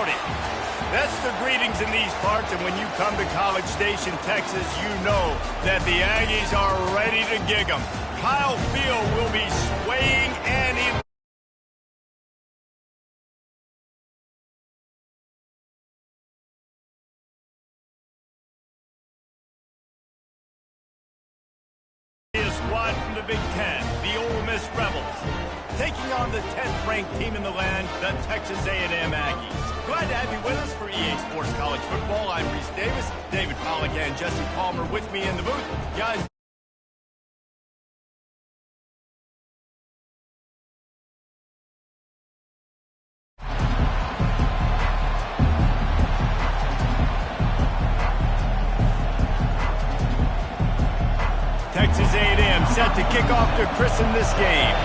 Howdy. That's the greetings in these parts, and when you come to College Station, Texas, you know that the Aggies are ready to gig 'em. Kyle Field will be swaying and squad from the Big Ten, the Ole Miss Rebels, taking on the 10th-ranked team in the land, the Texas A&M Aggies. Glad to have you with us for EA Sports College Football. I'm Reese Davis, David Pollack and Jesse Palmer with me in the booth. Guys, Texas A&M set to kick off to christen this game.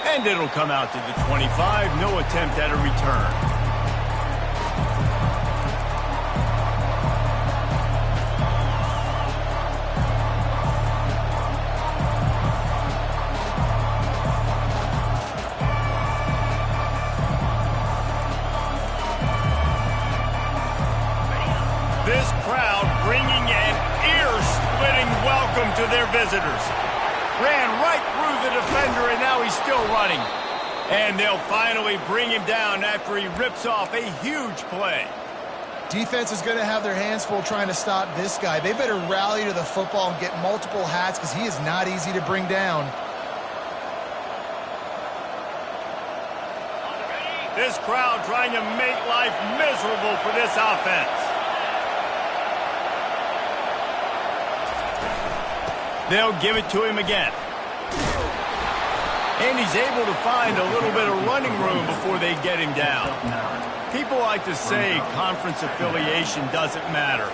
And it'll come out to the 25. No attempt at a return. This crowd bringing an ear-splitting welcome to their visitors. Ran right through the defender, and now he's still running. And they'll finally bring him down after he rips off a huge play. Defense is going to have their hands full trying to stop this guy. They better rally to the football and get multiple hats because he is not easy to bring down. This crowd trying to make life miserable for this offense. They'll give it to him again. And he's able to find a little bit of running room before they get him down. People like to say conference affiliation doesn't matter.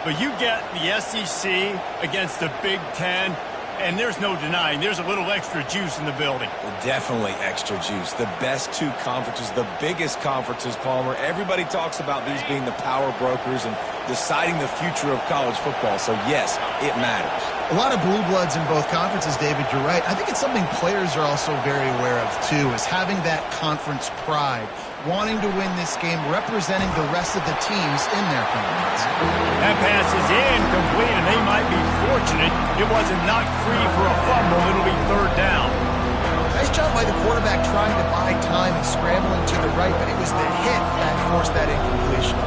But you get the SEC against the Big Ten, and there's no denying there's a little extra juice in the building. Definitely extra juice. The best two conferences, the biggest conferences, Palmer. Everybody talks about these being the power brokers and deciding the future of college football. So, yes, it matters. A lot of blue bloods in both conferences, David, you're right. I think it's something players are also very aware of, too, is having that conference pride, wanting to win this game, representing the rest of the teams in their conference. That pass is incomplete, and they might be fortunate it wasn't knocked free for a fumble. It'll be third down. Nice job by the quarterback trying to buy time and scrambling to the right, but it was the hit that forced that incompletion.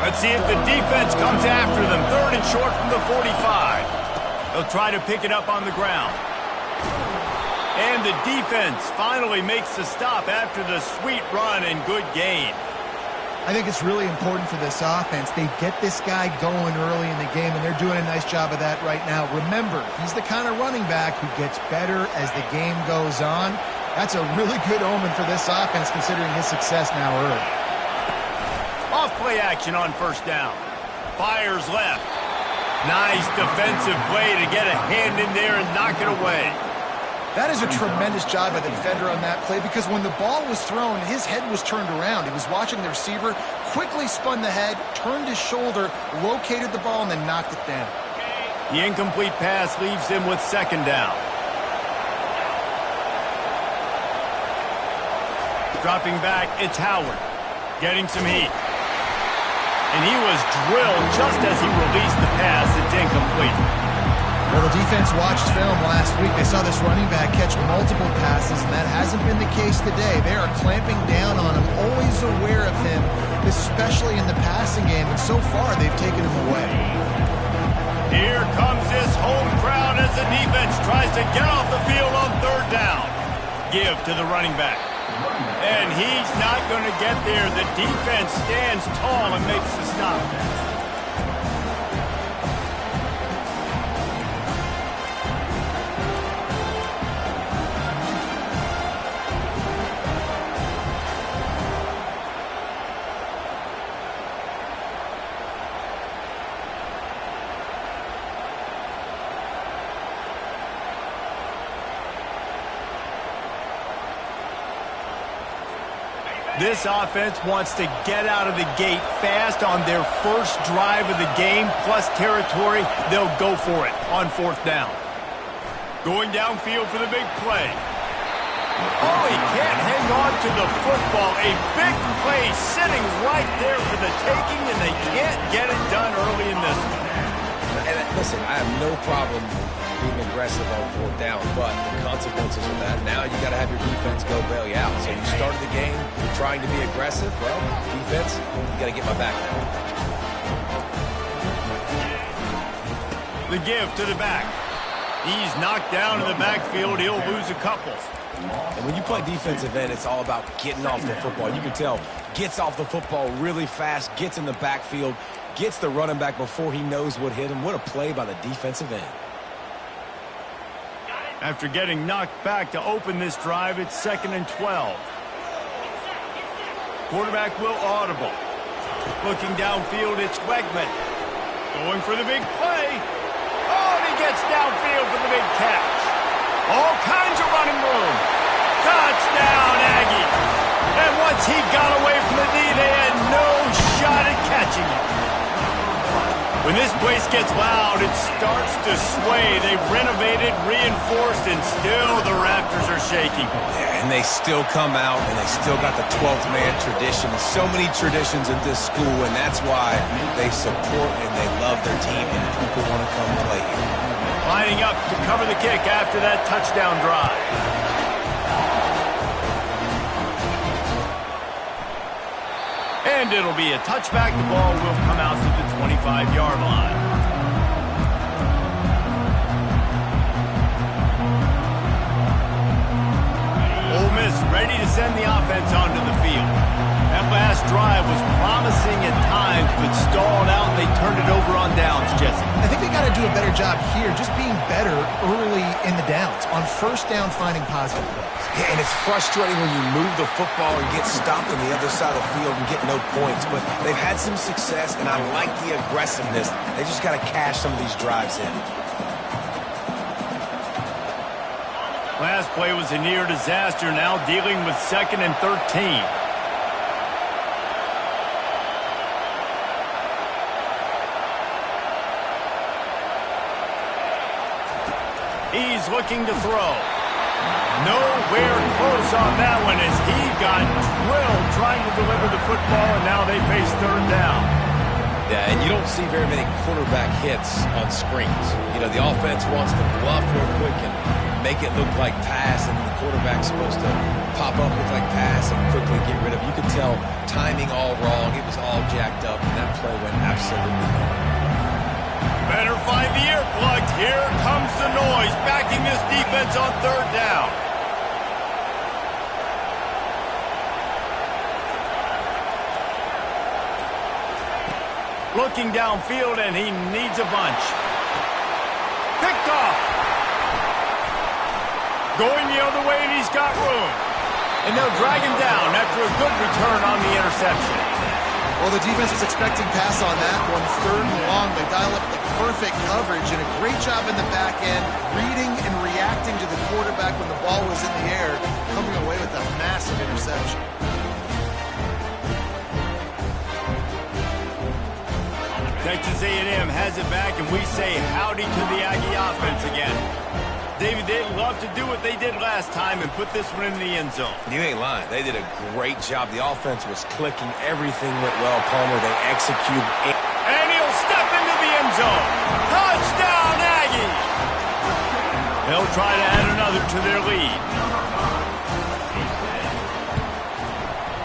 Let's see if the defense comes after them. Third and short from the 45. They'll try to pick it up on the ground. And the defense finally makes the stop after the sweet run and good gain. I think it's really important for this offense. They get this guy going early in the game, and they're doing a nice job of that right now. Remember, he's the kind of running back who gets better as the game goes on. That's a really good omen for this offense, considering his success now early. Off play action on first down. Fires left. Nice defensive play to get a hand in there and knock it away. That is a tremendous job by the defender on that play because when the ball was thrown, his head was turned around. He was watching the receiver, quickly spun the head, turned his shoulder, located the ball, and then knocked it down. The incomplete pass leaves him with second down. Dropping back, it's Howard. Getting some heat. And he was drilled just as he released the pass. It's incomplete. Well, the defense watched film last week. They saw this running back catch multiple passes, and that hasn't been the case today. They are clamping down on him, always aware of him, especially in the passing game, and so far they've taken him away. Here comes this home crowd as the defense tries to get off the field on third down. Give to the running back. And he's not going to get there. The defense stands tall and makes the stop. This offense wants to get out of the gate fast on their first drive of the game, plus territory. They'll go for it on fourth down. Going downfield for the big play. Oh, he can't hang on to the football. A big play sitting right there for the taking, and they can't get it done early in this one. And listen, I have no problem being aggressive on fourth down, but the consequences of that, now you got to have your defense go bail you out. So you started the game trying to be aggressive. Well, defense, you got to get my back now. The give to the back. He's knocked down in the backfield. He'll lose a couple. And when you play defensive end, it's all about getting off the football. You can tell, gets off the football really fast, gets in the backfield, gets the running back before he knows what hit him. What a play by the defensive end. After getting knocked back to open this drive, it's 2nd and 12. Quarterback will audible. Looking downfield, it's Wegman. Going for the big play. Oh, and he gets downfield for the big catch. All kinds of running room. Touchdown, Aggie. And once he got away from the knee, they had no shot at catching him. When this place gets loud, it starts to sway. They've renovated, reinforced, and still the rafters are shaking. Yeah, and they still come out, and they still got the 12th man tradition. So many traditions in this school, and that's why they support and they love their team, and people want to come play here. Lining up to cover the kick after that touchdown drive. And it'll be a touchback. The ball will come out to the 25-yard line. Ole Miss ready to send the offense onto the field. That last drive was promising at times, but stalled out, and they turned it over on downs, Jesse. I think they got to do a better job here, just being better early in the downs. On first down, finding positive plays. Yeah, and it's frustrating when you move the football and get stopped on the other side of the field and get no points. But they've had some success, and I like the aggressiveness. They just got to cash some of these drives in. Last play was a near disaster, now dealing with 2nd and 13. He's looking to throw. Nowhere close on that one as he got drilled trying to deliver the football, and now they face 3rd down. Yeah, and you don't see very many quarterback hits on screens. You know, the offense wants to bluff real quick and make it look like pass, and the quarterback's supposed to pop up, look like pass, and quickly get rid of it. You could tell timing all wrong. It was all jacked up, and that play went absolutely nowhere. Better find the earplugs. Here comes the noise, backing this defense on 3rd down. Looking downfield, and he needs a bunch. Picked off. Going the other way, and he's got room. And they'll drag him down after a good return on the interception. Well, the defense was expecting pass on that one. 3rd and long. They dial up the perfect coverage and a great job in the back end, reading and reacting to the quarterback when the ball was in the air, coming away with a massive interception. Texas A&M has it back, and we say howdy to the Aggie offense again. David, they'd love to do what they did last time and put this one in the end zone. You ain't lying. They did a great job. The offense was clicking. Everything went well, Palmer. They executed. And he'll step into the end zone. Touchdown, Aggie! They'll try to add another to their lead.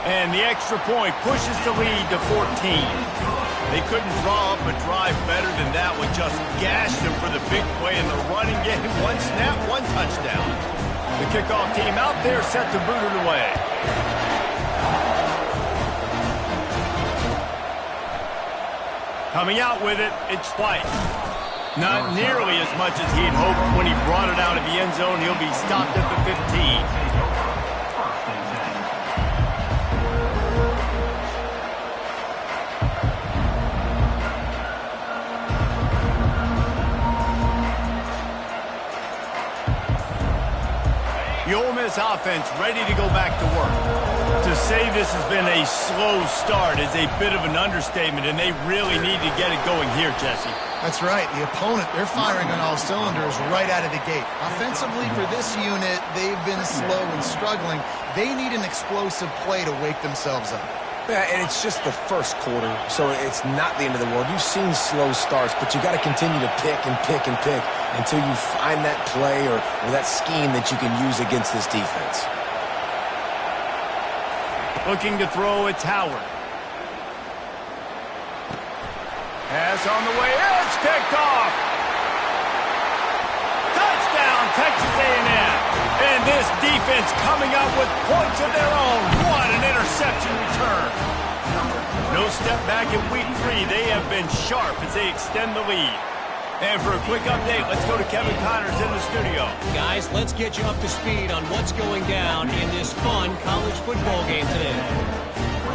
And the extra point pushes the lead to 14. They couldn't draw up a drive better than that one. Just gashed them for the big play in the running game. One snap, one touchdown. The kickoff team out there set to boot it away. Coming out with it, it's White. Not nearly as much as he'd hoped when he brought it out of the end zone. He'll be stopped at the 15. The Ole Miss offense ready to go back to work. To say this has been a slow start is a bit of an understatement, and they really need to get it going here, Jesse. That's right. The opponent, they're firing on all cylinders right out of the gate. Offensively, for this unit, they've been slow and struggling. They need an explosive play to wake themselves up. Yeah, and it's just the first quarter, so it's not the end of the world. You've seen slow starts, but you got to continue to pick and pick and pick until you find that play or that scheme that you can use against this defense. Looking to throw, it's Howard. Pass on the way, it's picked off. Touchdown, Texas A&M. And this defense coming up with points of their own. What an interception return. No step back in week 3. They have been sharp as they extend the lead. And for a quick update, let's go to Kevin Connors in the studio. Guys, let's get you up to speed on what's going down in this fun college football game today.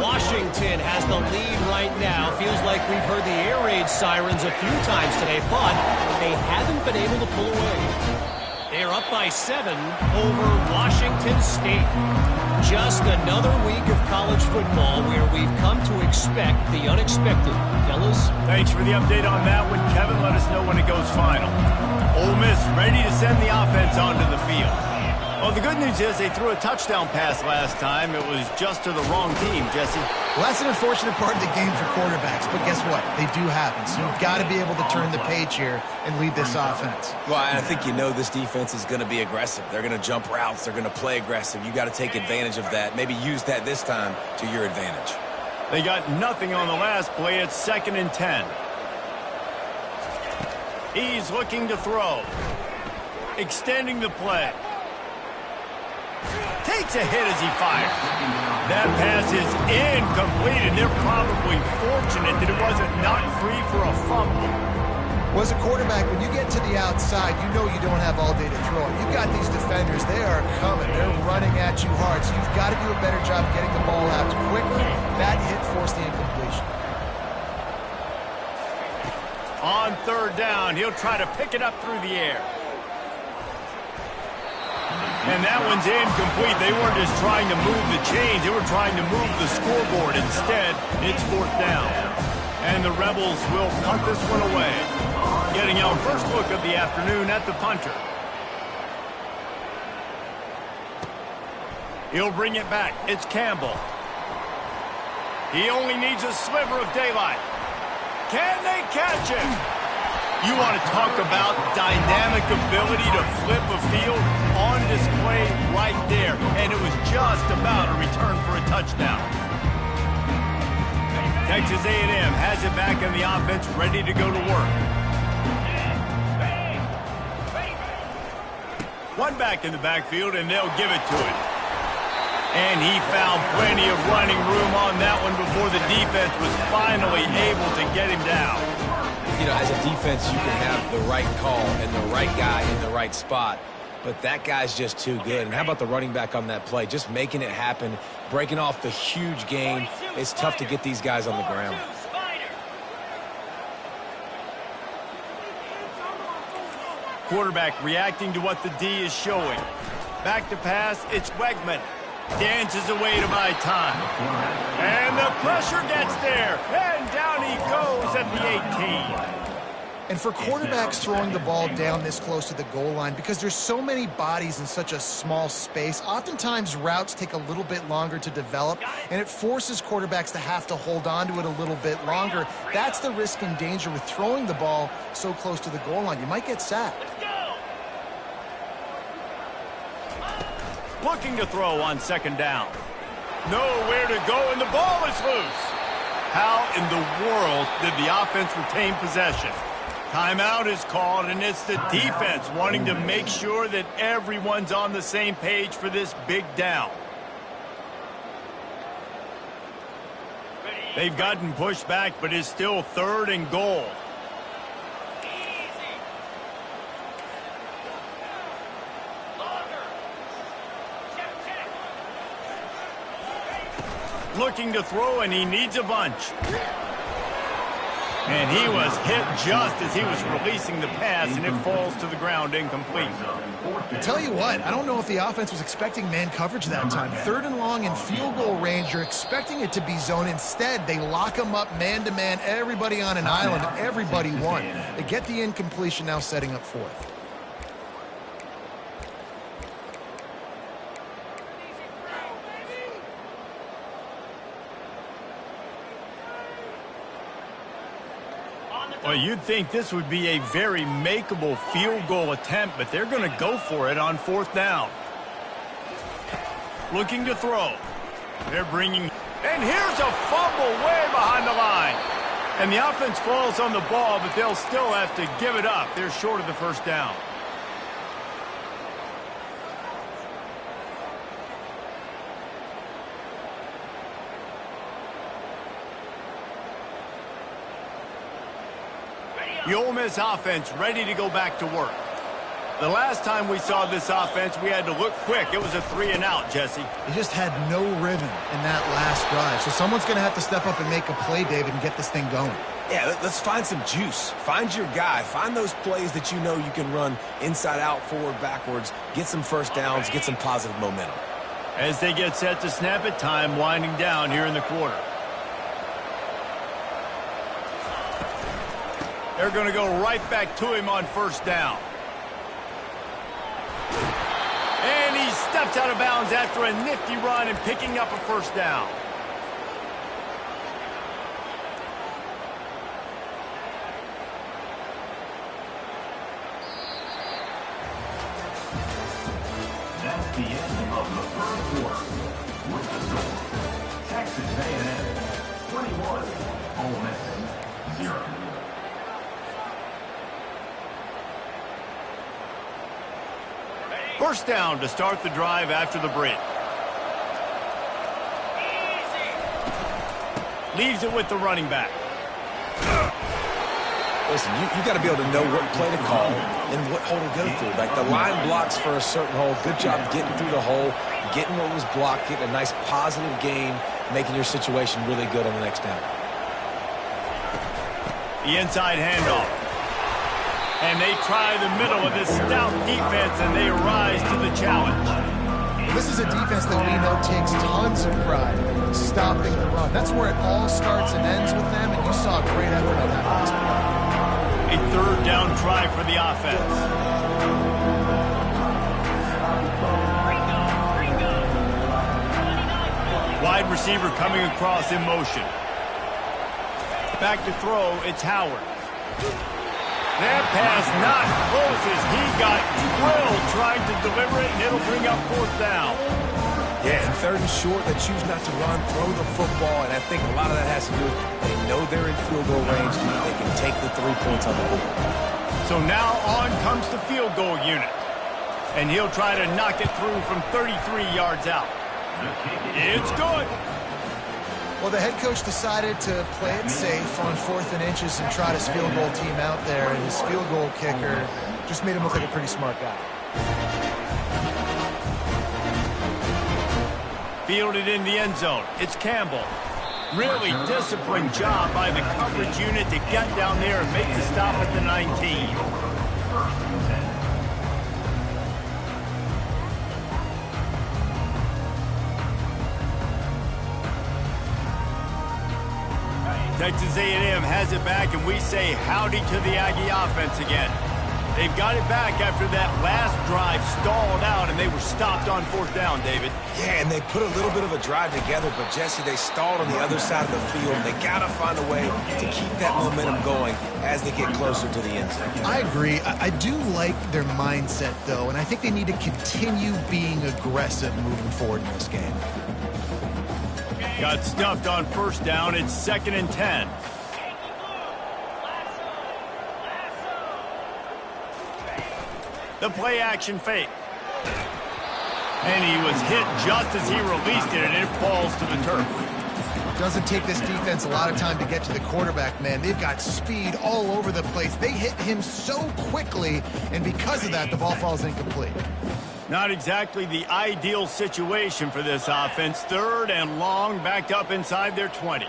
Washington has the lead right now. Feels like we've heard the air raid sirens a few times today, but they haven't been able to pull away. They're up by 7 over Washington State. Just another week of college football where we've come to expect the unexpected. Fellas? Thanks for the update on that one, Kevin. Let us know when it goes final. Ole Miss ready to send the offense onto the field. Well, the good news is they threw a touchdown pass last time. It was just to the wrong team, Jesse. Well, that's an unfortunate part of the game for quarterbacks, but guess what? They do happen, so you've got to be able to turn the page here and lead this offense. Well, I think you know this defense is going to be aggressive. They're going to jump routes. They're going to play aggressive. You got to take advantage of that. Maybe use that this time to your advantage. They got nothing on the last play. It's 2nd and 10. He's looking to throw. Extending the play. Takes a hit as he fires. That pass is incomplete, and they're probably fortunate that it wasn't knocked free for a fumble. Well, as a quarterback, when you get to the outside, you know you don't have all day to throw it. You've got these defenders. They are coming. They're running at you hard, so you've got to do a better job getting the ball out quicker. That hit forced the incompletion. On 3rd down, he'll try to pick it up through the air. And that one's incomplete. They weren't just trying to move the chains. They were trying to move the scoreboard. Instead, it's 4th down. And the Rebels will punt this one away. Getting our first look of the afternoon at the punter. He'll bring it back. It's Campbell. He only needs a sliver of daylight. Can they catch him? You want to talk about dynamic ability to flip a field? On display right there. And it was just about a return for a touchdown. Texas A&M has it back in the offense, ready to go to work. One back in the backfield, and they'll give it to him. And he found plenty of running room on that one before the defense was finally able to get him down. You know, as a defense, you can have the right call and the right guy in the right spot. But that guy's just too good. And how about the running back on that play? Just making it happen, breaking off the huge gain. It's tough to get these guys on the ground. Quarterback reacting to what the D is showing. Back to pass, it's Wegman. Dances away to buy time. And the pressure gets there. And down he goes at the 18. And for quarterbacks throwing the ball down this close to the goal line, because there's so many bodies in such a small space, oftentimes routes take a little bit longer to develop, and it forces quarterbacks to have to hold on to it a little bit longer. That's the risk and danger with throwing the ball so close to the goal line. You might get sacked. Looking to throw on 2nd down. Nowhere to go, and the ball is loose. How in the world did the offense retain possession? Timeout is called, and it's the defense wanting to make sure that everyone's on the same page for this big down. They've gotten pushed back, but it's still 3rd and goal. Looking to throw, and he needs a bunch. And he was hit just as he was releasing the pass, and it falls to the ground incomplete. Tell you what, I don't know if the offense was expecting man coverage that time. 3rd and long in field goal range, you're expecting it to be zone. Instead, they lock him up man-to-man, everybody on an island, everybody won. They get the incompletion, now setting up 4th. Well, you'd think this would be a very makeable field goal attempt, but they're going to go for it on 4th down. Looking to throw. They're bringing... And here's a fumble way behind the line. And the offense falls on the ball, but they'll still have to give it up. They're short of the 1st down. The Ole Miss offense ready to go back to work. The last time we saw this offense, we had to look quick. It was a 3-and-out, Jesse. They just had no rhythm in that last drive. So someone's going to have to step up and make a play, David, and get this thing going. Yeah, let's find some juice. Find your guy. Find those plays that you know you can run inside out, forward, backwards, get some 1st downs, get some positive momentum. As they get set to snap it, time winding down here in the quarter. They're going to go right back to him on 1st down. And he steps out of bounds after a nifty run and picking up a 1st down. That's the end of the 3rd quarter. With the score, Texas A&M 21, Ole Miss 0. First down to start the drive after the break. Leaves it with the running back. Listen, you got to be able to know what play to call and what hole to go through. Like the line blocks for a certain hole. Good job getting through the hole, getting what was blocked, getting a nice positive gain, making your situation really good on the next down. The inside handoff. And they try the middle of this stout defense, and they rise to the challenge. Well, this is a defense that we know takes tons of pride in stopping the run. That's where it all starts and ends with them, and you saw a great effort on that last play. A 3rd down try for the offense. Wide receiver coming across in motion. Back to throw, it's Howard. That pass not close as he got drilled trying to deliver it, and it'll bring up 4th down. Yeah, and 3rd and short, they choose not to run, throw the football, and I think a lot of that has to do with they know they're in field goal range. They can take the 3 points on the board. So now on comes the field goal unit, and he'll try to knock it through from 33 yards out. It's good. Well, the head coach decided to play it safe on 4th and inches and trot his field goal team out there, and his field goal kicker just made him look like a pretty smart guy. Fielded in the end zone. It's Campbell. Really disciplined job by the coverage unit to get down there and make the stop at the 19. Texas A&M has it back, and we say howdy to the Aggie offense again. They've got it back after that last drive stalled out, and they were stopped on 4th down, David. Yeah, and they put a little bit of a drive together, but, Jesse, they stalled on the other side of the field. They got to find a way to keep that momentum going as they get closer to the end zone. I agree. I do like their mindset, though, and I think they need to continue being aggressive moving forward in this game. Got stuffed on 1st down. It's 2nd and 10. The play action fake. And he was hit just as he released it, and it falls to the turf. Doesn't take this defense a lot of time to get to the quarterback, man. They've got speed all over the place. They hit him so quickly, and because of that, the ball falls incomplete. Not exactly the ideal situation for this offense. 3rd and long, backed up inside their 20.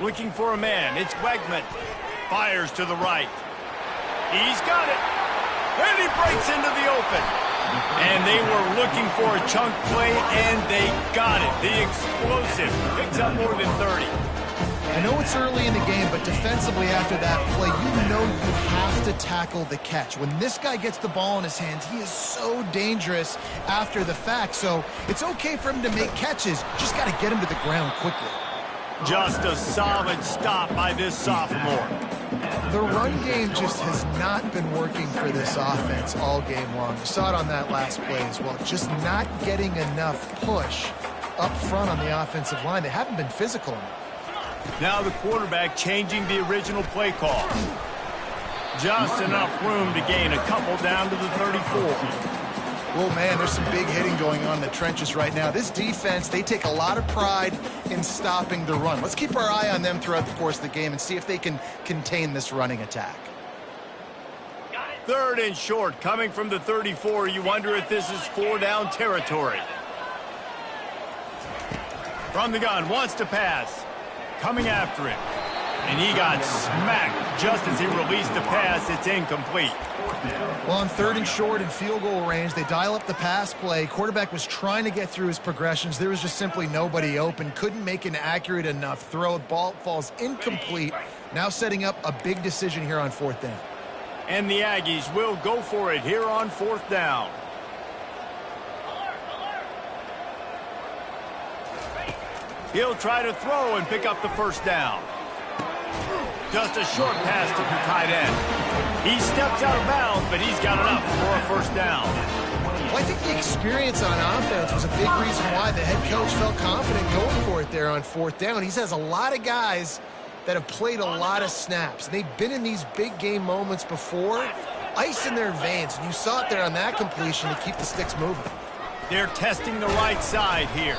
Looking for a man. It's Wegman. Fires to the right. He's got it. And he breaks into the open. And they were looking for a chunk play, and they got it. The explosive picks up more than 30. I know it's early in the game, but defensively after that play, you know you have to tackle the catch. When this guy gets the ball in his hands, he is so dangerous after the fact. So it's okay for him to make catches. Just got to get him to the ground quickly. Just a solid stop by this sophomore. The run game just has not been working for this offense all game long. You saw it on that last play as well. Just not getting enough push up front on the offensive line. They haven't been physical enough. Now the quarterback changing the original play call. Just enough room to gain a couple down to the 34. Well, man, there's some big hitting going on in the trenches right now. This defense, they take a lot of pride in stopping the run. Let's keep our eye on them throughout the course of the game and see if they can contain this running attack. 3rd and short, coming from the 34. You wonder if this is 4-down territory. From the gun, wants to pass. Coming after him. And he got smacked just as he released the pass. It's incomplete. Well, on 3rd and short in field goal range, they dial up the pass play. Quarterback was trying to get through his progressions. There was just simply nobody open. Couldn't make an accurate enough throw. Ball falls incomplete. Now setting up a big decision here on 4th down. And the Aggies will go for it here on 4th down. He'll try to throw and pick up the 1st down. Just a short pass to the tight end. He steps out of bounds, but he's got enough for a 1st down. Well, I think the experience on offense was a big reason why the head coach felt confident going for it there on 4th down. He has a lot of guys that have played a lot of snaps. They've been in these big game moments before. Ice in their veins, and you saw it there on that completion to keep the sticks moving. They're testing the right side here.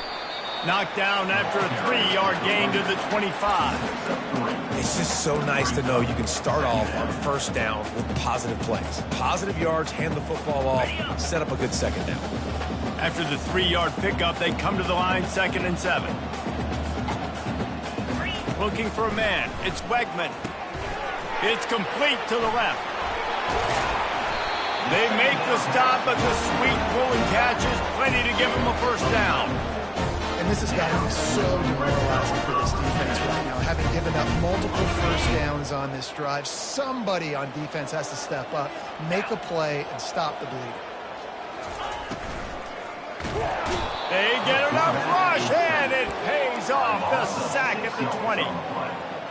Knocked down after a 3-yard gain to the 25. It's just so nice to know you can start off on 1st down with positive plays. Positive yards, hand the football off, set up a good 2nd down. After the 3-yard pickup, they come to the line 2nd and 7. Looking for a man. It's Wegman. It's complete to the left. They make the stop, but the sweet pulling catch is plenty to give them a 1st down. And this has got to be so demoralizing for this defense right now, having given up multiple 1st downs on this drive. Somebody on defense has to step up, make a play, and stop the bleeding. They get enough rush, and it pays off. The sack at the 20.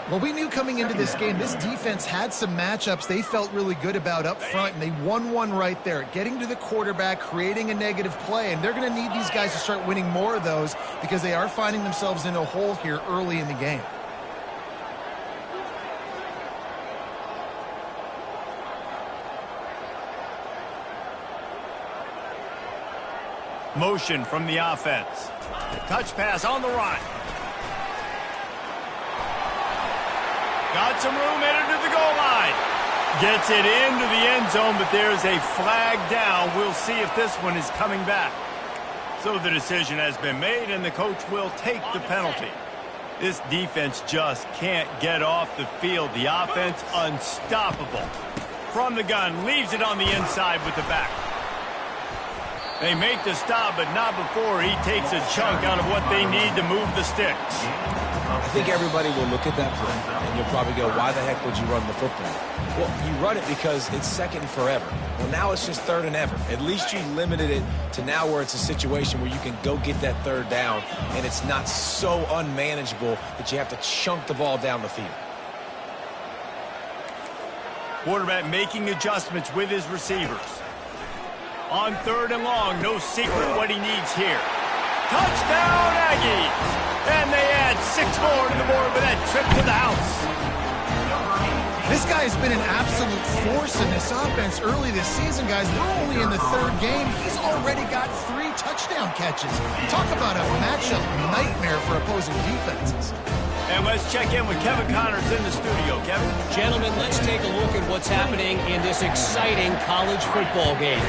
Well, we knew coming into this game, this defense had some matchups they felt really good about up front, and they won one right there, getting to the quarterback, creating a negative play, and they're going to need these guys to start winning more of those because they are finding themselves in a hole here early in the game. Motion from the offense. Touch pass on the run. Got some room, headed to the goal line. Gets it into the end zone, but there's a flag down. We'll see if this one is coming back. So the decision has been made, and the coach will take the penalty. This defense just can't get off the field. The offense unstoppable. From the gun, leaves it on the inside with the back. They make the stop, but not before he takes a chunk out of what they need to move the sticks. I think everybody will look at that play, and you'll probably go, why the heck would you run the football? Well, you run it because it's 2nd and forever. Well, now it's just 3rd and ever. At least you limited it to now where it's a situation where you can go get that 3rd down, and it's not so unmanageable that you have to chunk the ball down the field. Quarterback making adjustments with his receivers. On 3rd and long, no secret what he needs here. Touchdown, Aggies! And they add 6 more to the board with that trip to the house. This guy has been an absolute force in this offense early this season, guys. We're only in the 3rd game. He's already got 3 touchdown catches. Talk about a matchup nightmare for opposing defenses. And let's check in with Kevin Connors in the studio. Kevin? Gentlemen, let's take a look at what's happening in this exciting college football game.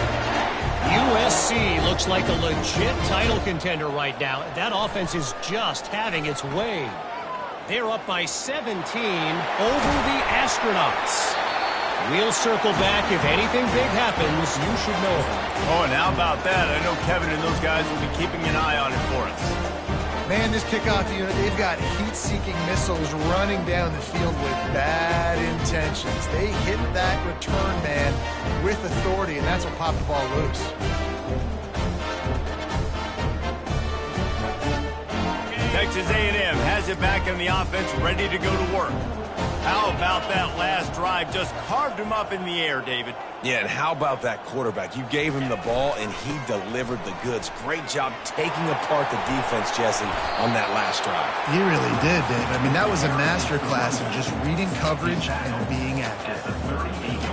USC looks like a legit title contender right now. That offense is just having its way. They're up by 17 over the Astronauts. We'll circle back. If anything big happens, you should know about it. Oh, and how about that? I know Kevin and those guys will be keeping an eye on it for us. Man, this kickoff unit, they've got heat-seeking missiles running down the field with bad intentions. They hit that return man with authority, and that's what popped the ball loose. Texas A&M has it back in the offense, ready to go to work. How about that last drive? Just carved him up in the air, David. Yeah, and how about that quarterback? You gave him the ball, and he delivered the goods. Great job taking apart the defense, Jesse, on that last drive. He really did, Dave. I mean, that was a masterclass in just reading coverage and being accurate.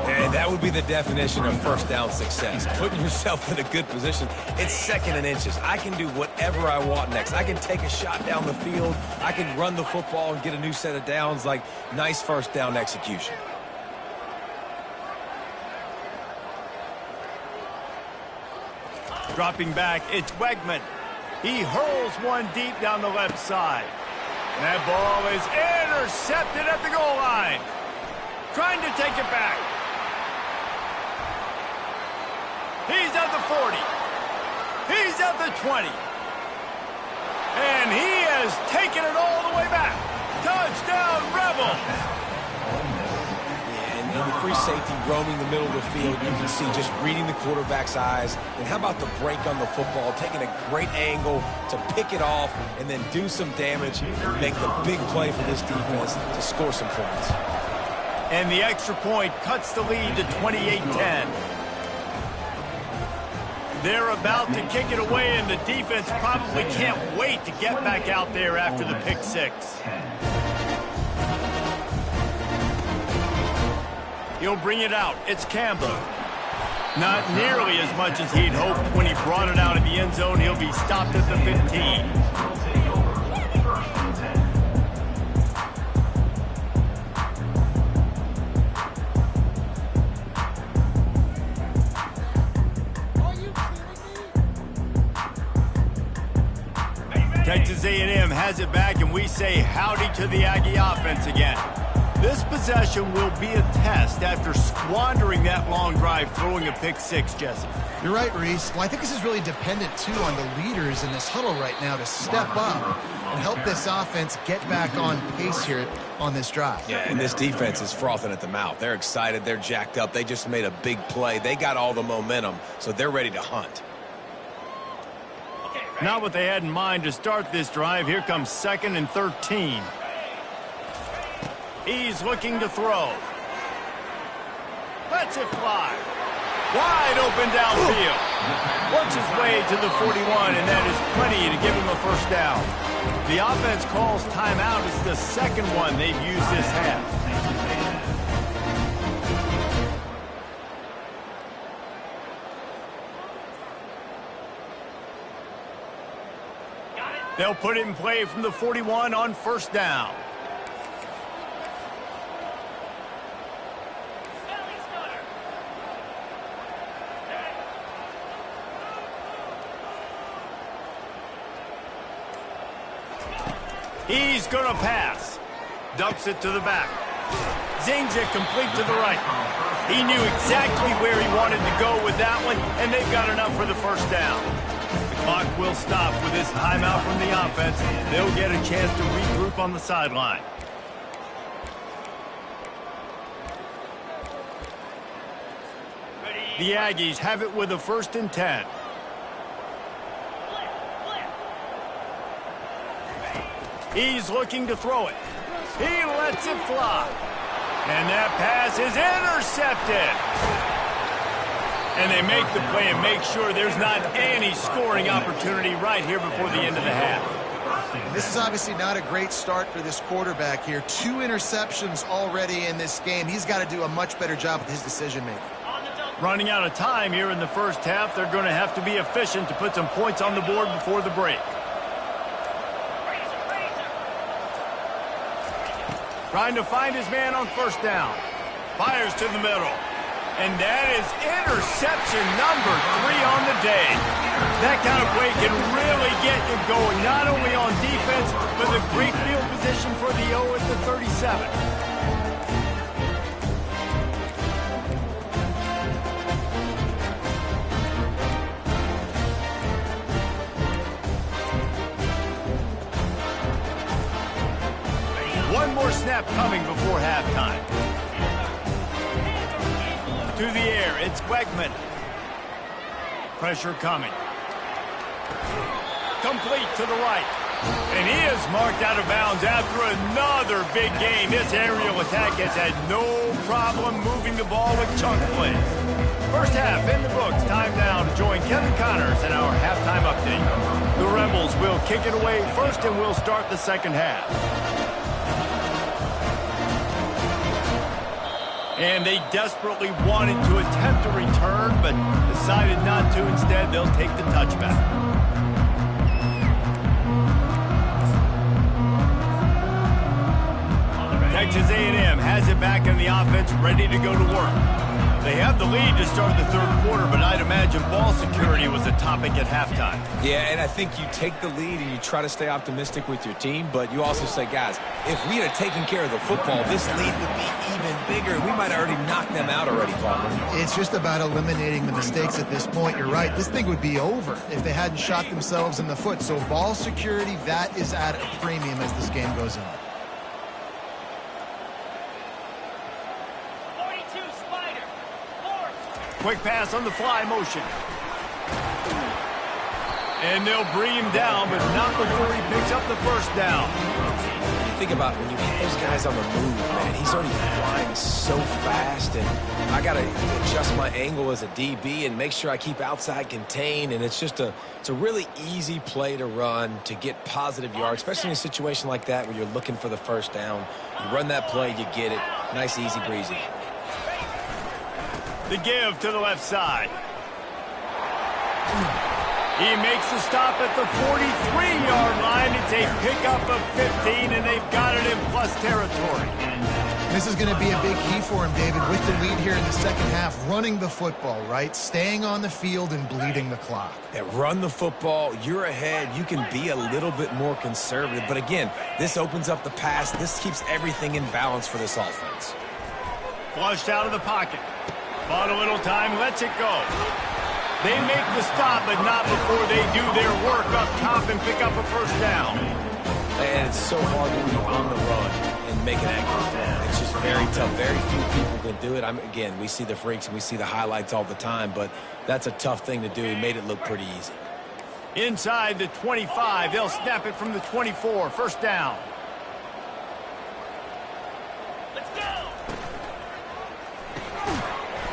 And that would be the definition of first down success. Putting yourself in a good position. It's second and inches. I can do whatever I want next. I can take a shot down the field. I can run the football and get a new set of downs. Like, nice first down execution. Dropping back, it's Wegman. He hurls one deep down the left side. And that ball is intercepted at the goal line. Trying to take it back. He's at the 40. He's at the 20. And he has taken it all the way back. Touchdown, Rebels. And the free safety roaming the middle of the field, you can see just reading the quarterback's eyes. And how about the break on the football, taking a great angle to pick it off and then do some damage and make the big play for this defense to score some points. And the extra point cuts the lead to 28-10. They're about to kick it away, and the defense probably can't wait to get back out there after the pick six. He'll bring it out. It's Campbell. Not nearly as much as he'd hoped when he brought it out of the end zone. He'll be stopped at the 15. Texas A&M has it back, and we say howdy to the Aggie offense again. This possession will be a test after squandering that long drive, throwing a pick six, Jesse. You're right, Reese. Well, I think this is really dependent, too, on the leaders in this huddle right now to step up and help this offense get back on pace here on this drive. Yeah, and this defense is frothing at the mouth. They're excited. They're jacked up. They just made a big play. They got all the momentum, so they're ready to hunt. Not what they had in mind to start this drive. Here comes 2nd and 13. He's looking to throw. Lets it fly. Wide open downfield. Works his way to the 41, and that is plenty to give him a first down. The offense calls timeout. It's the second one they've used this half. They'll put it in play from the 41 on first down. He's going to pass. Dumps it to the back. Zings it complete to the right. He knew exactly where he wanted to go with that one, and they've got enough for the first down. The clock will stop with this timeout from the offense. They'll get a chance to regroup on the sideline. The Aggies have it with a 1st and 10. He's looking to throw it. He lets it fly. And that pass is intercepted. And they make the play and make sure there's not any scoring opportunity right here before the end of the half. This is obviously not a great start for this quarterback here. 2 interceptions already in this game. He's got to do a much better job with his decision-making. Running out of time here in the first half. They're going to have to be efficient to put some points on the board before the break. Trying to find his man on first down. Fires to the middle. And that is interception number 3 on the day. That kind of play can really get you going, not only on defense, with a great field position for the O at the 37. One more snap coming before halftime. To the air, it's Wegman. Pressure coming. Complete to the right. And he is marked out of bounds after another big game. This aerial attack has had no problem moving the ball with chunk plays. First half in the books. Time now to join Kevin Connors in our halftime update. The Rebels will kick it away first and will start the second half. And they desperately wanted to attempt a return, but decided not to. Instead, they'll take the touchback. Texas A&M has it back in the offense, ready to go to work. They have the lead to start the third quarter, but I'd imagine ball security was a topic at halftime. Yeah, and I think you take the lead and you try to stay optimistic with your team, but you also say, guys, if we had taken care of the football, this lead would be even bigger. We might have already knocked them out already, Palmer. It's just about eliminating the mistakes at this point. You're right. This thing would be over if they hadn't shot themselves in the foot. So ball security, that is at a premium as this game goes on. Quick pass on the fly motion. And they'll bring him down, but not before he picks up the first down. You think about when you get those guys on the move, man, he's already flying so fast, and I got to adjust my angle as a DB and make sure I keep outside contained, and it's just it's a really easy play to run to get positive yards, especially in a situation like that where you're looking for the first down. You run that play, you get it. Nice, easy, breezy. The give to the left side. He makes the stop at the 43-yard line. It's a pickup of 15, and they've got it in plus territory. This is going to be a big key for him, David, with the lead here in the second half. Running the football, right? Staying on the field and bleeding the clock. Yeah, run the football. You're ahead. You can be a little bit more conservative. But again, this opens up the pass. This keeps everything in balance for this offense. Flushed out of the pocket. Bought a little time, lets it go. They make the stop, but not before they do their work up top and pick up a first down. And it's so hard to be on the run and make an accurate throw. It's just very tough. Very few people can do it. Again, we see the freaks and we see the highlights all the time, but that's a tough thing to do. He made it look pretty easy. Inside the 25, they'll snap it from the 24. First down.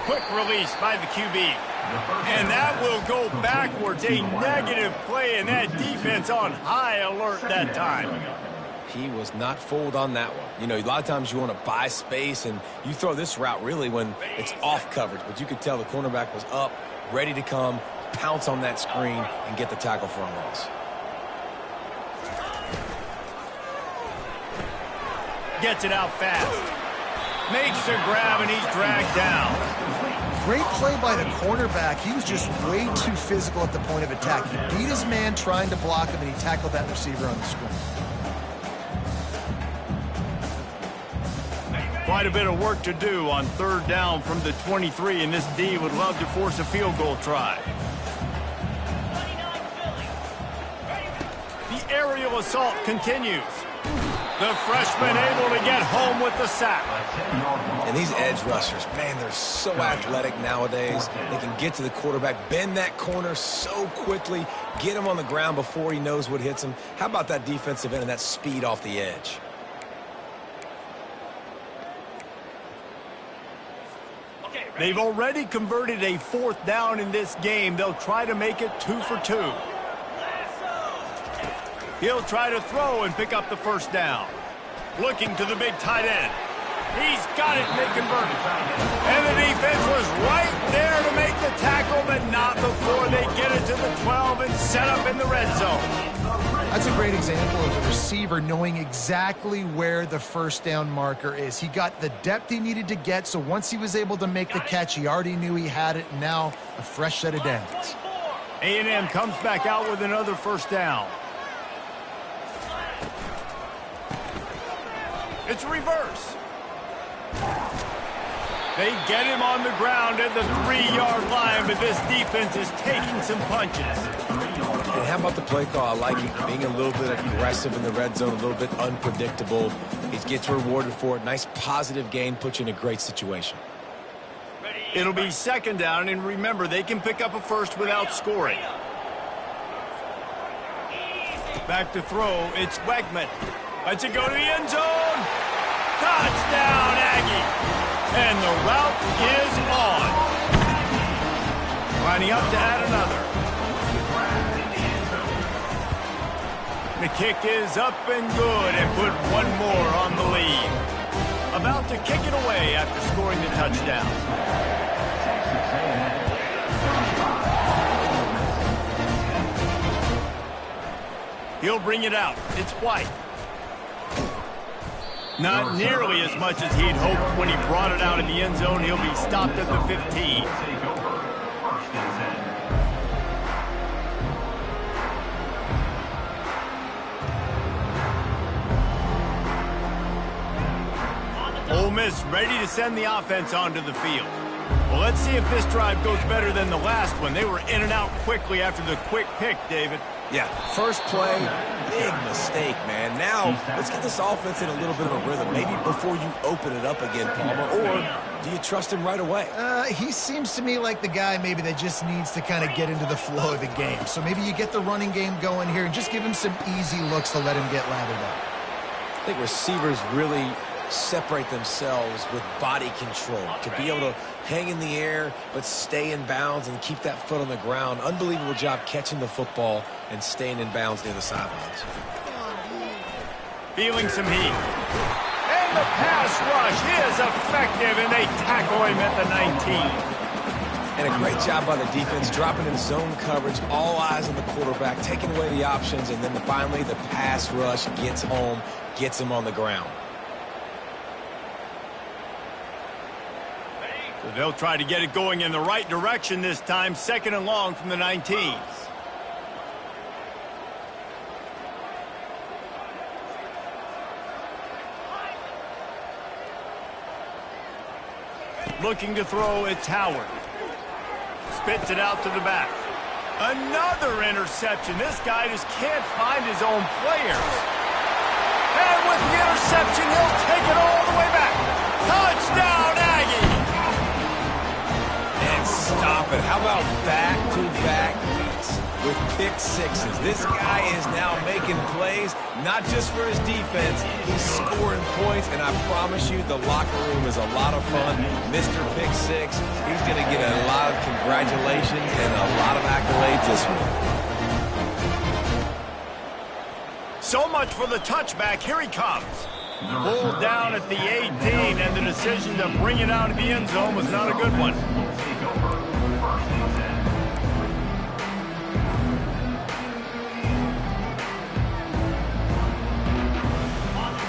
Quick release by the QB. And that will go backwards. A negative play, and that defense on high alert that time. He was not fooled on that one. You know, a lot of times you want to buy space, and you throw this route really when it's off coverage. But you could tell the cornerback was up, ready to come, pounce on that screen, and get the tackle for a loss. Gets it out fast. Makes the grab, and he's dragged down. Great play by the cornerback. He was just way too physical at the point of attack. He beat his man trying to block him, and he tackled that receiver on the screen. Quite a bit of work to do on third down from the 23, and this D would love to force a field goal try. The aerial assault continues. The freshman able to get home with the sack. And these edge rushers, man, they're so athletic nowadays. They can get to the quarterback, bend that corner so quickly, get him on the ground before he knows what hits him. How about that defensive end and that speed off the edge? They've already converted a fourth down in this game. They'll try to make it 2 for 2. He'll try to throw and pick up the first down. Looking to the big tight end. He's got it, and they convert it. And the defense was right there to make the tackle, but not before they get it to the 12 and set up in the red zone. That's a great example of a receiver knowing exactly where the first down marker is. He got the depth he needed to get, so once he was able to make the catch, he already knew he had it, and now a fresh set of downs. A&M comes back out with another first down. It's reverse. They get him on the ground at the 3-yard line, but this defense is taking some punches. And how about the play call? I like it. Being a little bit aggressive in the red zone, a little bit unpredictable. He gets rewarded for it. Nice positive gain, puts you in a great situation. It'll be second down, and remember, they can pick up a first without scoring. Back to throw, it's Wegman. Lets it go to the end zone. Touchdown, Aggie. And the route is on. Lining up to add another. The kick is up and good and put one more on the lead. About to kick it away after scoring the touchdown. He'll bring it out. It's White. Not nearly as much as he'd hoped when he brought it out in the end zone. He'll be stopped at the 15. Ole Miss ready to send the offense onto the field. Well, let's see if this drive goes better than the last one. They were in and out quickly after the quick pick, David. Yeah, first play, big mistake, man. Now, let's get this offense in a little bit of a rhythm. Maybe before you open it up again, Palmer, or do you trust him right away? He seems to me like the guy maybe that just needs to kind of get into the flow of the game. So maybe you get the running game going here and just give him some easy looks to let him get lathered up. I think receivers really separate themselves with body control to be able to hang in the air but stay in bounds and keep that foot on the ground. Unbelievable job catching the football and staying in bounds near the sidelines. Feeling some heat. And the pass rush is effective, and they tackle him at the 19. And a great job by the defense, dropping in zone coverage, all eyes on the quarterback, taking away the options, and then finally the pass rush gets home, gets him on the ground. So they'll try to get it going in the right direction this time, second and long from the 19. Looking to throw, it's Howard. Spits it out to the back. Another interception. This guy just can't find his own players. And with the interception, he'll take it all the way back. Touchdown, Aggie! And stop it. How about back-to-back beats with pick sixes? This guy is now making plays, not just for his defense. He's scoring points, and I promise you the locker room is a lot of fun. Mr. Pick Six, he's going to get a lot of congratulations and a lot of accolades this week. So much for the touchback. Here he comes. Pulled down at the 18, and the decision to bring it out of the end zone was not a good one.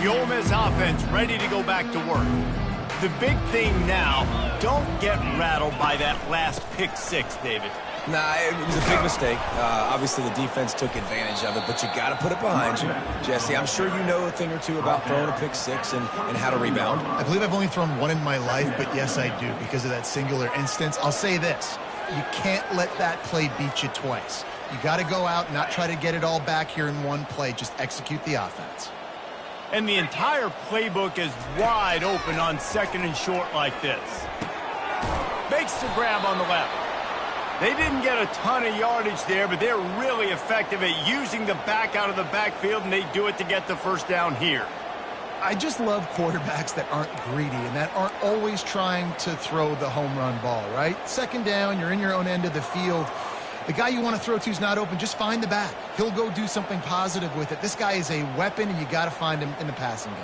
The Ole Miss offense ready to go back to work. The big thing now, don't get rattled by that last pick six, David. Nah, it was a big mistake. Obviously, the defense took advantage of it, but you got to put it behind you. Jesse, I'm sure you know a thing or two about throwing a pick six and how to rebound. I believe I've only thrown one in my life, but yes, I do because of that singular instance. I'll say this. You can't let that play beat you twice. You got to go out and not try to get it all back here in one play. Just execute the offense. And the entire playbook is wide open on second and short like this. Makes the grab on the left. They didn't get a ton of yardage there, but they're really effective at using the back out of the backfield, and they do it to get the first down here. I just love quarterbacks that aren't greedy and that aren't always trying to throw the home run ball, right? Second down, you're in your own end of the field. The guy you want to throw to is not open. Just find the back. He'll go do something positive with it. This guy is a weapon, and you got to find him in the passing game.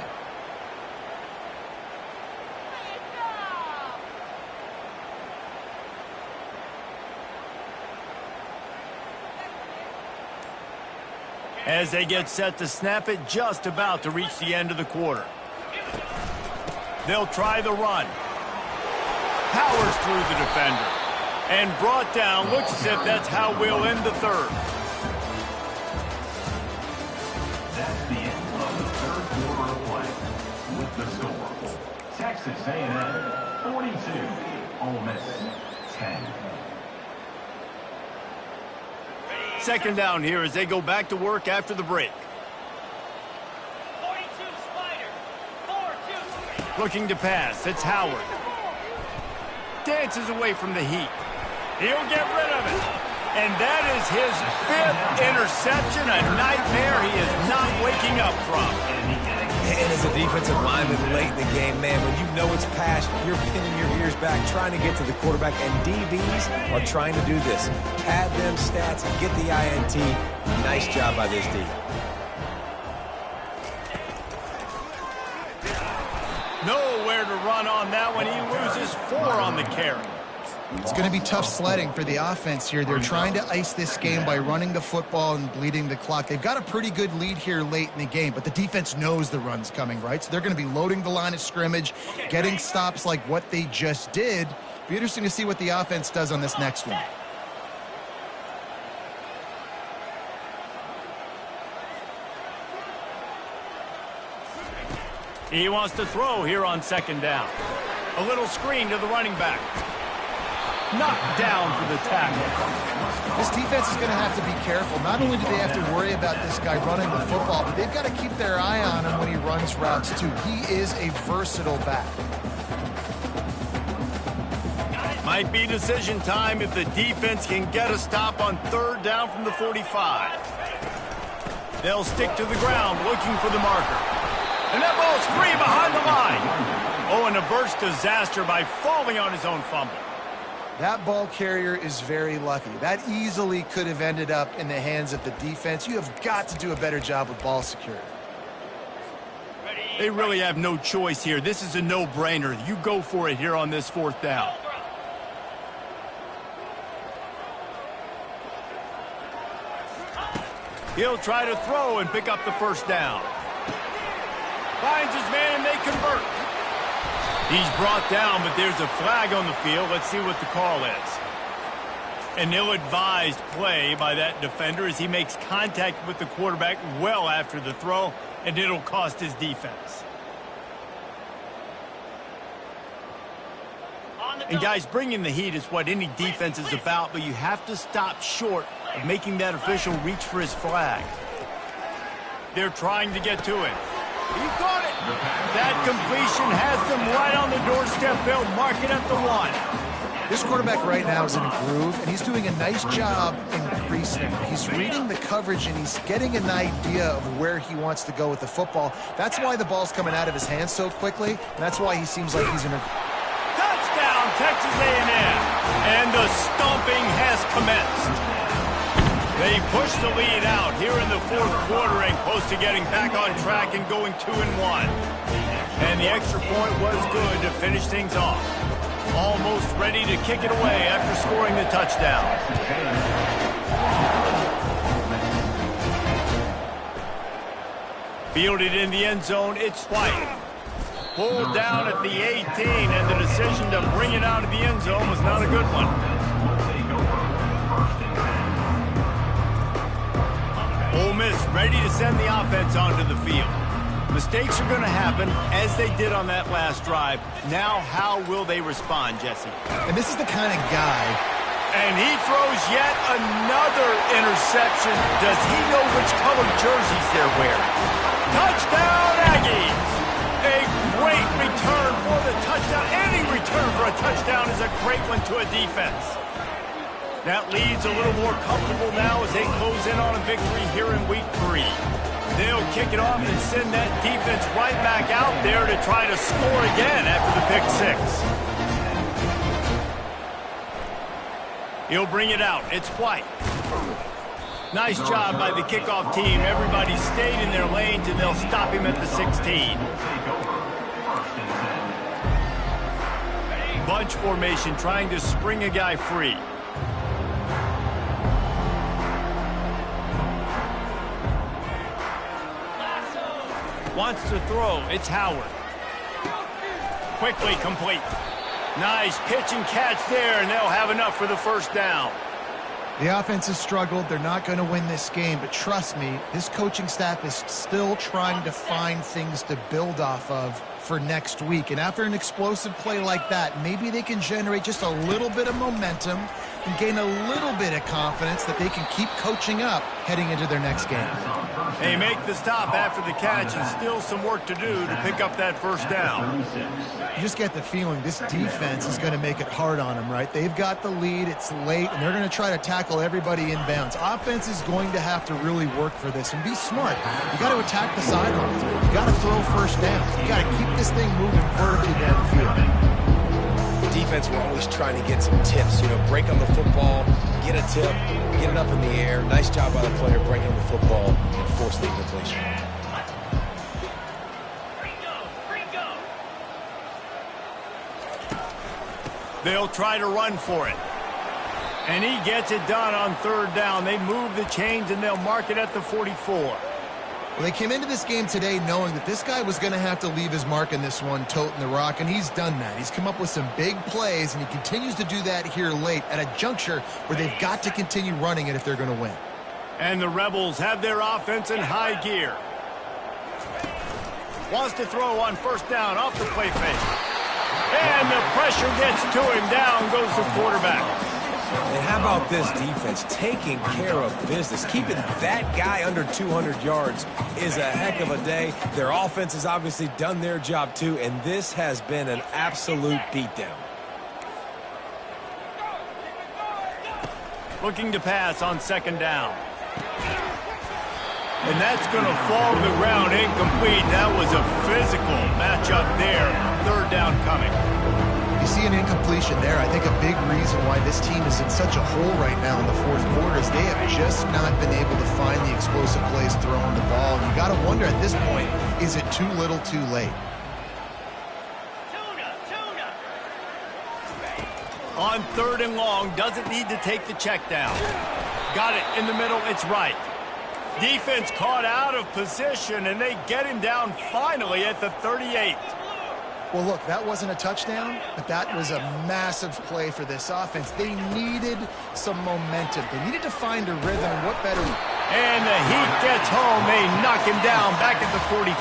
As they get set to snap it, just about to reach the end of the quarter. They'll try the run. Powers through the defender. And brought down. Looks as if that's how we'll end the third. That's the end of the third quarter of play. With The score, Texas A&M 42, Ole Miss 10. Second down here as they go back to work after the break. 42, Spider. 4-2. Looking to pass. It's Howard. Dances away from the heat. He'll get rid of it. And that is his 5th interception, a nightmare he is not waking up from. And as a defensive lineman late in the game, man, when you know it's past, you're pinning your ears back, trying to get to the quarterback, and DBs are trying to do this. Pad them stats and get the INT. Nice job by this D. Nowhere to run on that one. He loses 4 on the carry. It's going to be tough sledding for the offense here. They're trying to ice this game by running the football and bleeding the clock. They've got a pretty good lead here late in the game, but the defense knows the run's coming, right? So they're going to be loading the line of scrimmage, getting stops like what they just did. Be interesting to see what the offense does on this next one. He wants to throw here on second down. A little screen to the running back. Knocked down for the tackle. This defense is going to have to be careful. Not only do they have to worry about this guy running the football, but they've got to keep their eye on him when he runs routes too. He is a versatile back. Might be decision time if the defense can get a stop on third down from the 45. They'll stick to the ground looking for the marker. And that ball's free behind the line. Oh, and a burst disaster by falling on his own fumble. That ball carrier is very lucky. That easily could have ended up in the hands of the defense. You have got to do a better job with ball security. They really have no choice here. This is a no-brainer. You go for it here on this fourth down. He'll try to throw and pick up the first down. Finds his man and they convert. He's brought down, but there's a flag on the field. Let's see what the call is. An ill-advised play by that defender as he makes contact with the quarterback well after the throw, and it'll cost his defense. And guys, bringing the heat is what any defense is about, but you have to stop short of making that official reach for his flag. They're trying to get to it. He caught it. That completion has them right on the doorstep. They'll mark it at the 1. This quarterback right now is in a groove, and he's doing a nice job increasing. He's reading the coverage, and he's getting an idea of where he wants to go with the football. That's why the ball's coming out of his hands so quickly, and that's why he seems like he's in a... Touchdown, Texas A&M. And the stomping has commenced. They push the lead out here in the fourth quarter and close to getting back on track and going 2-1. And the extra point was good to finish things off. Almost ready to kick it away after scoring the touchdown. Fielded in the end zone, it's White. Pulled down at the 18, and the decision to bring it out of the end zone was not a good one. Ole Miss ready to send the offense onto the field. Mistakes are going to happen, as they did on that last drive. Now, how will they respond, Jesse? And this is the kind of guy... And he throws yet another interception. Does he know which colored jerseys they're wearing? Touchdown, Aggies! A great return for the touchdown. Any return for a touchdown is a great one to a defense. That leads a little more comfortable now as they close in on a victory here in week 3. They'll kick it off and send that defense right back out there to try to score again after the pick 6. He'll bring it out. It's White. Nice job by the kickoff team. Everybody stayed in their lanes, and they'll stop him at the 16. Bunch formation trying to spring a guy free. Wants to throw. It's Howard. Quickly complete. Nice pitch and catch there, and they'll have enough for the first down. The offense has struggled. They're not going to win this game, but trust me, this coaching staff is still trying to find things to build off of for next week. And after an explosive play like that, maybe they can generate just a little bit of momentum and gain a little bit of confidence that they can keep coaching up heading into their next game. They make the stop after the catch and still some work to do to pick up that first down. You just get the feeling this defense is going to make it hard on them, right? They've got the lead, it's late, and they're going to try to tackle everybody inbounds. Offense is going to have to really work for this and be smart. You got to attack the sidelines. You got to throw first down. You got to keep this thing moving vertically downfield. Defense, we're always trying to get some tips, break on the football, get a tip, get it up in the air. Nice job by the player breaking on the football and forcing the incompletion. They'll try to run for it. And he gets it done on third down. They move the chains and they'll mark it at the 44. Well, they came into this game today knowing that this guy was going to have to leave his mark in this one, toting the rock, and he's done that. He's come up with some big plays, and he continues to do that here late at a juncture where they've got to continue running it if they're going to win. And the Rebels have their offense in high gear. Wants to throw on first down off the play fake. And the pressure gets to him. Down goes the quarterback. And how about this defense taking care of business? Keeping that guy under 200 yards is a heck of a day. Their offense has obviously done their job too, and this has been an absolute beatdown. Looking to pass on second down. And that's going to fall to the ground incomplete. That was a physical matchup there. Third down coming. You see an incompletion there. I think a big reason why this team is in such a hole right now in the fourth quarter is they have just not been able to find the explosive plays throwing the ball. And you got to wonder at this point, is it too little too late? On third and long, doesn't need to take the check down. Got it in the middle, it's right. Defense caught out of position, and they get him down finally at the 38. Well, look, that wasn't a touchdown, but that was a massive play for this offense. They needed some momentum. They needed to find a rhythm, and what better? And the Heat gets home. They knock him down back at the 45.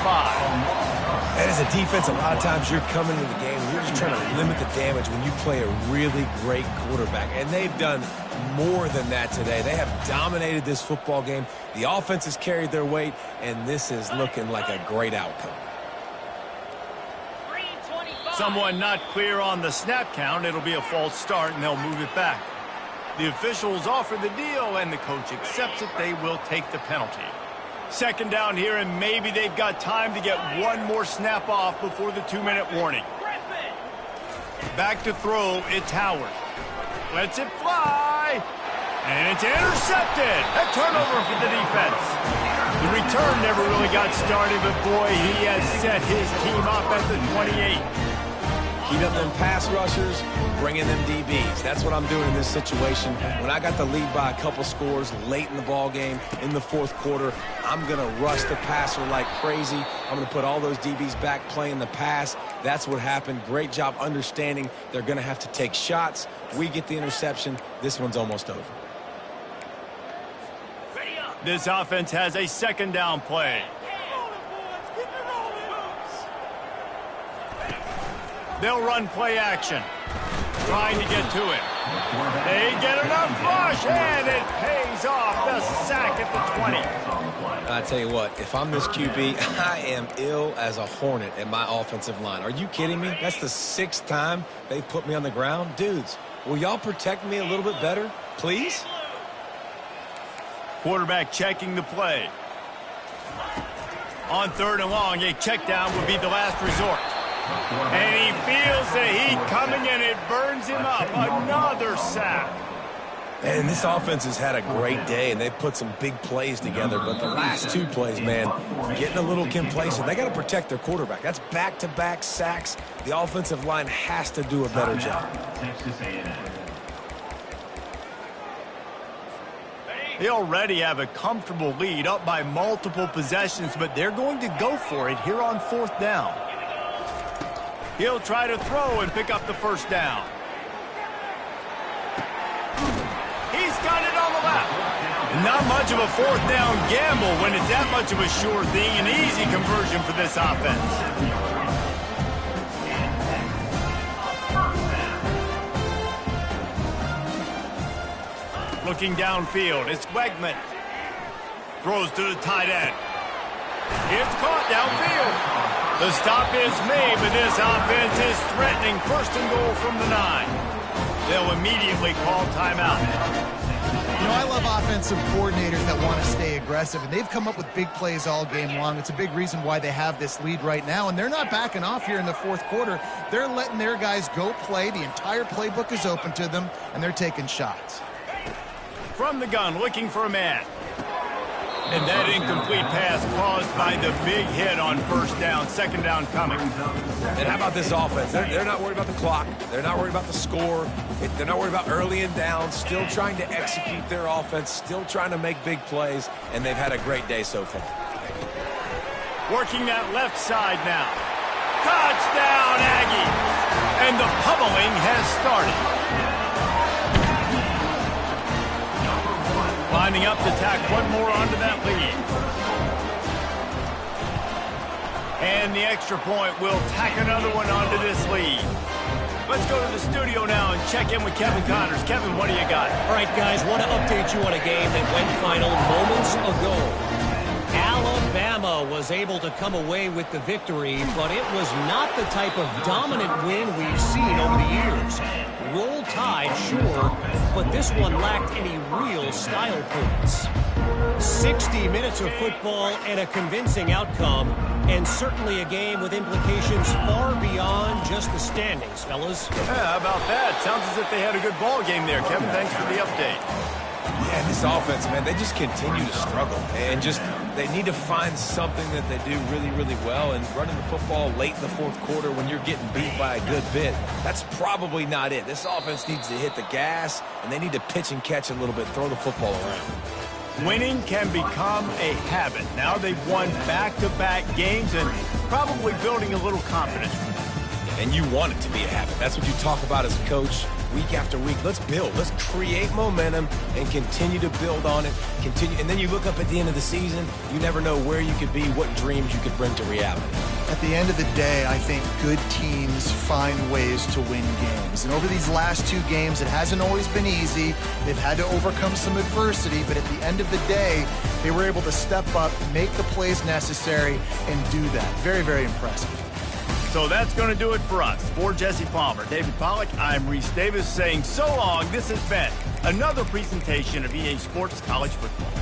And as a defense, a lot of times you're coming into the game and you're just trying to limit the damage when you play a really great quarterback. And they've done more than that today. They have dominated this football game. The offense has carried their weight, and this is looking like a great outcome. Someone not clear on the snap count. It'll be a false start, and they'll move it back. The officials offer the deal, and the coach accepts it. They will take the penalty. Second down here, and maybe they've got time to get one more snap off before the 2-minute warning. Back to throw, it's Howard. Lets it fly, and it's intercepted. A turnover for the defense. The return never really got started, but boy, he has set his team up at the 28. Heat up them pass rushers, bringing them DBs. That's what I'm doing in this situation. When I got the lead by a couple scores late in the ball game, in the fourth quarter, I'm going to rush the passer like crazy. I'm going to put all those DBs back playing the pass. That's what happened. Great job understanding they're going to have to take shots. We get the interception. This one's almost over. This offense has a second down play. They'll run play action, trying to get to it. They get enough rush, and it pays off. The sack at the 20. I tell you what, if I'm this QB, I am ill as a hornet at my offensive line. Are you kidding me? That's the 6th time they put me on the ground. Dudes, will y'all protect me a little bit better, please? Quarterback checking the play. On third and long, a check down would be the last resort. And he feels the heat coming, and it burns him up. Another sack. And this offense has had a great day, and they've put some big plays together. But the last 2 plays, man, getting a little complacent. They got to protect their quarterback. That's back-to-back sacks. The offensive line has to do a better job. They already have a comfortable lead, up by multiple possessions, but they're going to go for it here on fourth down. He'll try to throw and pick up the first down. He's got it on the left. Not much of a fourth down gamble when it's that much of a sure thing. An easy conversion for this offense. Looking downfield, it's Wegman. Throws to the tight end. It's caught downfield. The stop is made, but this offense is threatening 1st and goal from the 9. They'll immediately call timeout. You know, I love offensive coordinators that want to stay aggressive, and they've come up with big plays all game long. It's a big reason why they have this lead right now, and they're not backing off here in the 4th quarter. They're letting their guys go play. The entire playbook is open to them, and they're taking shots. From the gun, looking for a man. And that incomplete pass caused by the big hit on 1st down, 2nd down coming. And how about this offense? They're not worried about the clock. They're not worried about the score. They're not worried about early and down. Still trying to execute their offense. Still trying to make big plays. And they've had a great day so far. Working that left side now. Touchdown, Aggie! And the pummeling has started. Lining up to tack one more onto that lead. And the extra point will tack another one onto this lead. Let's go to the studio now and check in with Kevin Connors. Kevin, what do you got? All right, guys, want to update you on a game that went final moments ago. Alabama was able to come away with the victory, but it was not the type of dominant win we've seen over the years. Roll Tide, sure, but this one lacked any real style points. 60 minutes of football and a convincing outcome, and certainly a game with implications far beyond just the standings, fellas. Yeah, how about that? Sounds as if they had a good ball game there. Kevin, thanks for the update. Yeah, this offense, man, they just continue to struggle. And they need to find something that they do really, really well. And running the football late in the 4th quarter when you're getting beat by a good bit, that's probably not it. This offense needs to hit the gas, and they need to pitch and catch a little bit, throw the football around. Winning can become a habit. Now they've won back-to-back games and probably building a little confidence. And you want it to be a habit. That's what you talk about as a coach week after week. Let's build. Let's create momentum and continue to build on it. And then you look up at the end of the season, you never know where you could be, what dreams you could bring to reality. At the end of the day, I think good teams find ways to win games. And over these last 2 games, it hasn't always been easy. They've had to overcome some adversity, but at the end of the day, they were able to step up, make the plays necessary, and do that. Very, very impressive. So that's going to do it for us. For Jesse Palmer, David Pollack, I'm Reese Davis saying so long. This has been another presentation of EA Sports College Football.